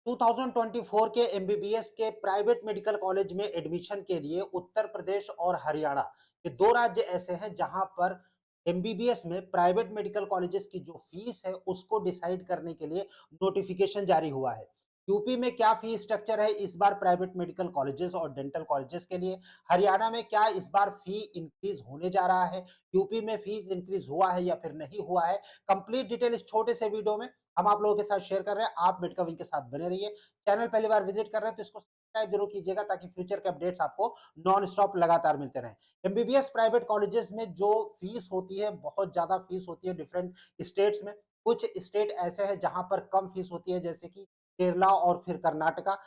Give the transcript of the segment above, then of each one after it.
2024 के एमबीबीएस के private medical college में एडमिशन के लिए उत्तर प्रदेश और हरियाणा ये दो राज्य ऐसे हैं जहां पर एमबीबीएस में प्राइवेट मेडिकल कॉलेजेस की जो फीस है उसको डिसाइड करने के लिए नोटिफिकेशन जारी हुआ है। यूपी में क्या फीस स्ट्रक्चर है इस बार प्राइवेट मेडिकल कॉलेजेस और डेंटल कॉलेजेस के लिए? हरियाणा में क्या इस बार फी इंक्रीज होने जा रहा है? यूपी में फीस इंक्रीज हुआ है या फिर नहीं हुआ है? कंप्लीट डिटेल इस छोटे से वीडियो में हम आप लोगों के साथ शेयर कर रहे हैं। आप मेडका विंग के साथ बने रहिए। चैनल पहली बार विजिट कर रहे हैं तो इसको सब्सक्राइब जरूर कीजिएगा ताकि फ्यूचर के अपडेट्स आपको नॉन स्टॉप लगातार मिलते रहें। एमबीबीएस प्राइवेट कॉलेजेस में जो फीस होती है बहुत ज्यादा फीस होती है डिफरेंट स्टेट्स में। कुछ स्टेट ऐसे हैं जहां पर कम फीस होती है जैसे कि केरला और फिर कर्नाटका।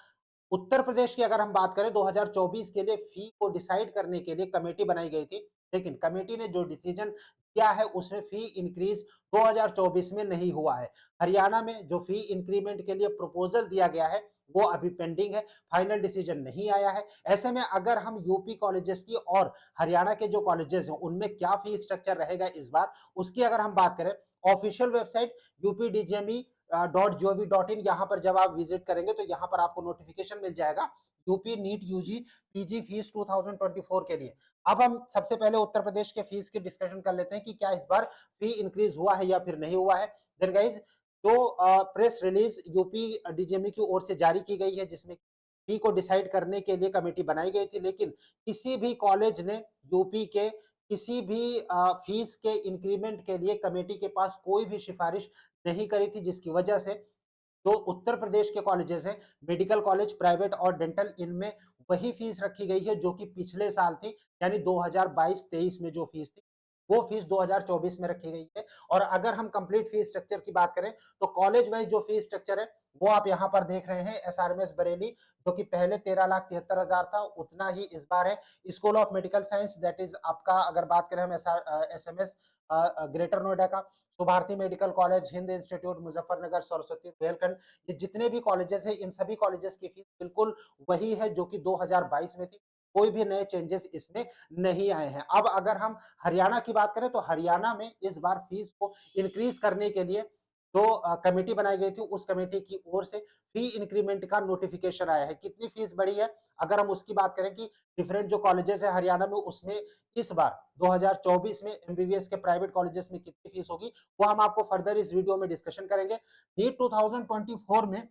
उत्तर प्रदेश की अगर हम बात करें 2024 के लिए फी को डिसाइड करने के लिए कमेटी बनाई गई थी, लेकिन कमेटी ने जो डिसीजन किया है उसमें फी इंक्रीज 2024 में नहीं हुआ है। हरियाणा में जो फी इंक्रीमेंट के लिए प्रपोजल दिया गया है वो अभी पेंडिंग है, फाइनल डिसीजन नहीं आया है। ऐसे में अगर हम यूपी कॉलेजेस की और हरियाणा के जो कॉलेजेस हैं उनमें क्या फी स्ट्रक्चर रहेगा इस बार, उसकी अगर हम बात करें ऑफिशियल वेबसाइट यूपीडीजीएमई .gov.in यहाँ पर जब आप विजिट करेंगे तो यहाँ पर आपको नोटिफिकेशन मिल जाएगा UP NEET UG PG fees 2024 के लिए। अब हम सबसे पहले उत्तर प्रदेश के फीस की डिस्कशन कर लेते हैं कि क्या इस बार फी इंक्रीज हुआ है या फिर नहीं हुआ है। देन गाइज जो प्रेस रिलीज यूपी डीजीएमई की ओर से जारी की गई है जिसमें फी को डिसाइड करने के लिए कमेटी बनाई गई थी, लेकिन किसी भी कॉलेज ने यूपी के किसी भी फीस के इंक्रीमेंट के लिए कमेटी के पास कोई भी सिफारिश नहीं करी थी, जिसकी वजह से जो उत्तर प्रदेश के कॉलेजेस हैं मेडिकल कॉलेज प्राइवेट और डेंटल इनमें वही फीस रखी गई है जो कि पिछले साल थी, यानी 2022-23 में जो फीस थी वो फीस 2024 में रखी गई है। और अगर हम कंप्लीट फीस स्ट्रक्चर की बात करें तो कॉलेज वाइज जो फीस स्ट्रक्चर है वो आप यहाँ पर देख रहे हैं। एसआरएमएस बरेली जो कि पहले 13,73,000 था उतना ही इस बार है। School of medical science that is आपका अगर बात करें हम एसएमएस ग्रेटर नोएडा का, तो भारतीय medical college, Hind institute Muzaffarnagar, Saraswati, Bundelkhand, ये जितने भी कॉलेजेस हैं इन सभी कॉलेजेस की फीस बिल्कुल वही है जो कि 2022 में थी। कोई भी नए चेंजेस इसमें नहीं आए हैं। अब अगर हम हरियाणा की बात करें तो हरियाणा में इस बार फीस को इंक्रीज करने के लिए जो कमेटी बनाई गई थी उस कमेटी की ओर से फी इंक्रीमेंट का नोटिफिकेशन आया है। कितनी फीस बढ़ी है अगर हम उसकी बात करें कि डिफरेंट जो कॉलेजेस है हरियाणा में उसमें इस बार 2024 में एमबीबीएस के प्राइवेट कॉलेजेस में कितनी फीस होगी वो हम आपको फर्दर इस वीडियो में डिस्कशन करेंगे। नीट 2024 में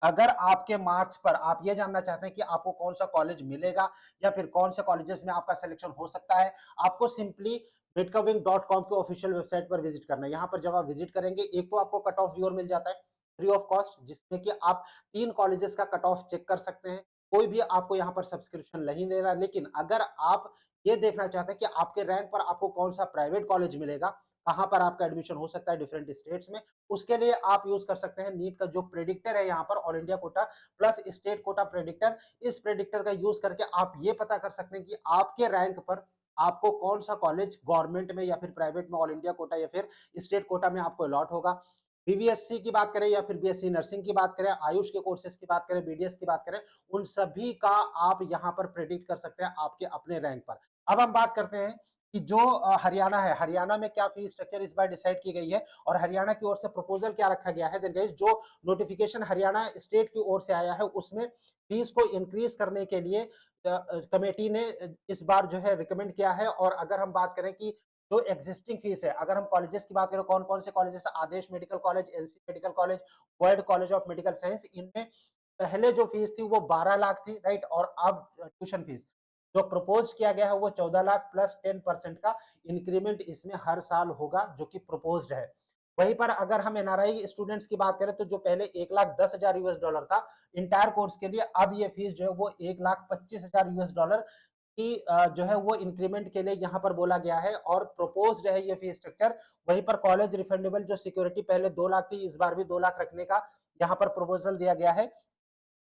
अगर आपके मार्क्स पर आप ये जानना चाहते हैं कि आपको कौन सा कॉलेज मिलेगा या फिर कौन से कॉलेजेस में आपका सिलेक्शन हो सकता है, आपको सिंपली medcaving.com के ऑफिशियल वेबसाइट पर विजिट करना है। यहाँ पर जब आप विजिट करेंगे एक तो आपको कट ऑफ व्यूअर मिल जाता है फ्री ऑफ कॉस्ट, जिसमें कि आप 3 कॉलेजेस का कट ऑफ चेक कर सकते हैं। कोई भी आपको यहाँ पर सब्सक्रिप्शन नहीं ले रहा, लेकिन अगर आप ये देखना चाहते हैं कि आपके रैंक पर आपको कौन सा प्राइवेट कॉलेज मिलेगा, कहाँ पर आपका एडमिशन हो सकता है डिफरेंट स्टेट्स में, उसके लिए आप यूज कर सकते हैं नीट का जो प्रेडिक्टर है यहाँ पर all India quota plus state quota predictor. इस प्रेडिक्टर का यूज करके आप ये पता कर सकते हैं कि आपके रैंक पर आपको कौन सा कॉलेज गवर्नमेंट में या फिर प्राइवेट में ऑल इंडिया कोटा या फिर स्टेट कोटा में आपको अलॉट होगा। बीबीएससी की बात करें या फिर बीएससी नर्सिंग की बात करें, आयुष के कोर्सेज की बात करें, बीडीएस की बात करें, उन सभी का आप यहाँ पर प्रेडिक्ट कर सकते हैं आपके अपने रैंक पर। अब हम बात करते हैं कि जो हरियाणा है, हरियाणा में क्या फीस स्ट्रक्चर इस बार डिसाइड की गई है और हरियाणा की ओर से प्रपोजल क्या रखा गया है। देन गाइस जो नोटिफिकेशन हरियाणा स्टेट की ओर से आया है उसमें फीस को इंक्रीज करने के लिए कमेटी ने इस बार जो है रिकमेंड किया है। और अगर हम बात करें कि जो एग्जिस्टिंग फीस है, अगर हम कॉलेजेस की बात करें कौन कौन से colleges, Adesh medical college, LC medical college, world college of medical science, इनमें पहले जो फीस थी वो 12 लाख थी, राइट। और अब ट्यूशन फीस जो प्रपोज किया गया है वो 14 लाख प्लस 10% का इंक्रीमेंट इसमें हर साल होगा जो कि प्रपोज्ड है। वहीं पर अगर हम एनआरआई स्टूडेंट्स की बात करें तो जो पहले 1,10,000 यूएस डॉलर था इंटायर कोर्स के लिए, अब ये फीस जो है वो 1,25,000 यूएस डॉलर की जो है वो इंक्रीमेंट के लिए यहाँ पर बोला गया है और प्रपोज्ड है ये फीस स्ट्रक्चर। वहीं पर कॉलेज रिफंडेबल जो सिक्योरिटी पहले 2 लाख थी इस बार भी 2 लाख रखने का यहाँ पर प्रपोजल दिया गया है।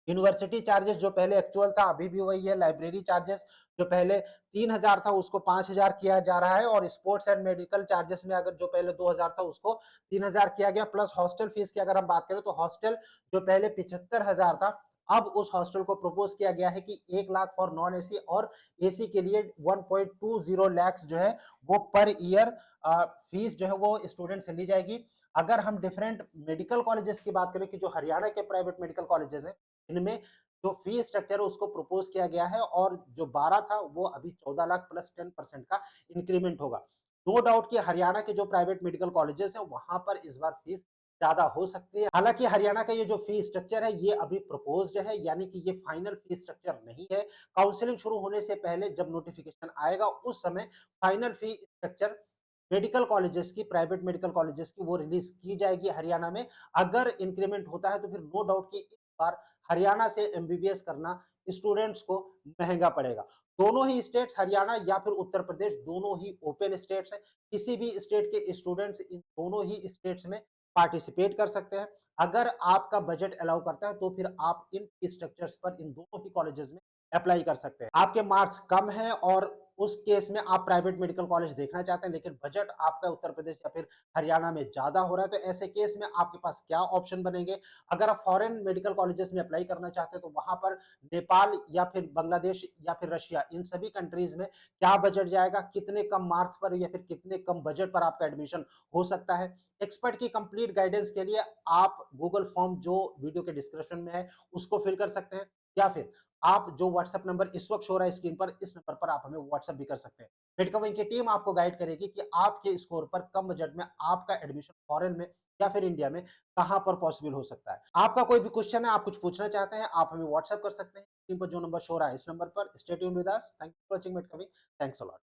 यूनिवर्सिटी चार्जेस जो पहले एक्चुअल था अभी भी वही है। लाइब्रेरी चार्जेस जो पहले 3,000 था उसको 5,000 किया जा रहा है और स्पोर्ट्स एंड मेडिकल चार्जेस में अगर जो पहले 2,000 था उसको 3,000 किया गया। प्लस हॉस्टल फीस की अगर हम बात करें तो हॉस्टल जो पहले 75,000 था अब उस हॉस्टल को प्रपोज किया गया है कि 1 लाख फॉर नॉन एसी और एसी के लिए 1.20 लाख जो है वो पर ईयर फीस जो है वो स्टूडेंट से ली जाएगी। अगर हम डिफरेंट मेडिकल कॉलेजेस की बात करें कि जो हरियाणा के प्राइवेट मेडिकल कॉलेजेस हैं, इनमें जो फी स्ट्रक्चर है उसको प्रपोज किया गया है और जो 12 था वो अभी 14 लाख प्लस 10% का इंक्रीमेंट होगा। नो डाउट कि हरियाणा के जो प्राइवेट मेडिकल कॉलेजेस हैं वहां पर इस बार फीस ज्यादा हो सकती है। हालांकि हरियाणा का ये जो फी स्ट्रक्चर है ये अभी प्रपोज्ड है, यानी कि ये फाइनल फी स्ट्रक्चर नहीं है। काउंसलिंग शुरू होने से पहले जब नोटिफिकेशन आएगा उस समय final fee structure medical colleges की, प्राइवेट मेडिकल कॉलेजेस की वो रिलीज की जाएगी हरियाणा में। अगर इंक्रीमेंट होता है तो फिर नो डाउट कि इस बार हरियाणा से एमबीबीएस करना स्टूडेंट्स को महंगा पड़ेगा। दोनों ही स्टेट्स, हरियाणा या फिर उत्तर प्रदेश, दोनों ही ओपन स्टेट्स हैं। किसी भी स्टेट के स्टूडेंट्स इन दोनों ही स्टेट्स में पार्टिसिपेट कर सकते हैं। अगर आपका बजट अलाउ करता है तो फिर आप इन स्ट्रक्चर्स पर इन दोनों ही कॉलेजेस में अप्लाई कर सकते हैं। आपके मार्क्स कम हैं और उस केस में आप प्राइवेट मेडिकल कॉलेज देखना चाहते हैं, लेकिन बजट आपका उत्तर प्रदेश या फिर हरियाणा में ज्यादा हो रहा है, तो ऐसे केस में आपके पास क्या ऑप्शन बनेंगे? अगर आप फॉरेन मेडिकल कॉलेजेस में अप्लाई करना चाहते हैं तो वहां पर नेपाल या फिर बांग्लादेश या फिर रशिया, इन सभी कंट्रीज में क्या बजट जाएगा, कितने कम मार्क्स पर या फिर कितने कम बजट पर आपका एडमिशन हो सकता है। एक्सपर्ट की कंप्लीट गाइडेंस के लिए आप गूगल फॉर्म जो वीडियो के डिस्क्रिप्शन में है उसको फिल कर सकते हैं, या फिर आप जो व्हाट्सएप नंबर इस वक्त शो रहा है स्क्रीन पर, इस नंबर पर आप हमें व्हाट्सएप भी कर सकते हैं। मेडकविंग की टीम आपको गाइड करेगी कि आपके स्कोर पर कम बजट में आपका एडमिशन फॉरेन में या फिर इंडिया में कहां पर पॉसिबल हो सकता है। आपका कोई भी क्वेश्चन है, आप कुछ पूछना चाहते हैं, आप हमें व्हाट्सएप कर सकते हैं। स्क्रीन पर जो नंबर शो रहा है इस नंबर पर। Stay tuned with us. Thank you for watching मेडकविंग। Thanks a lot.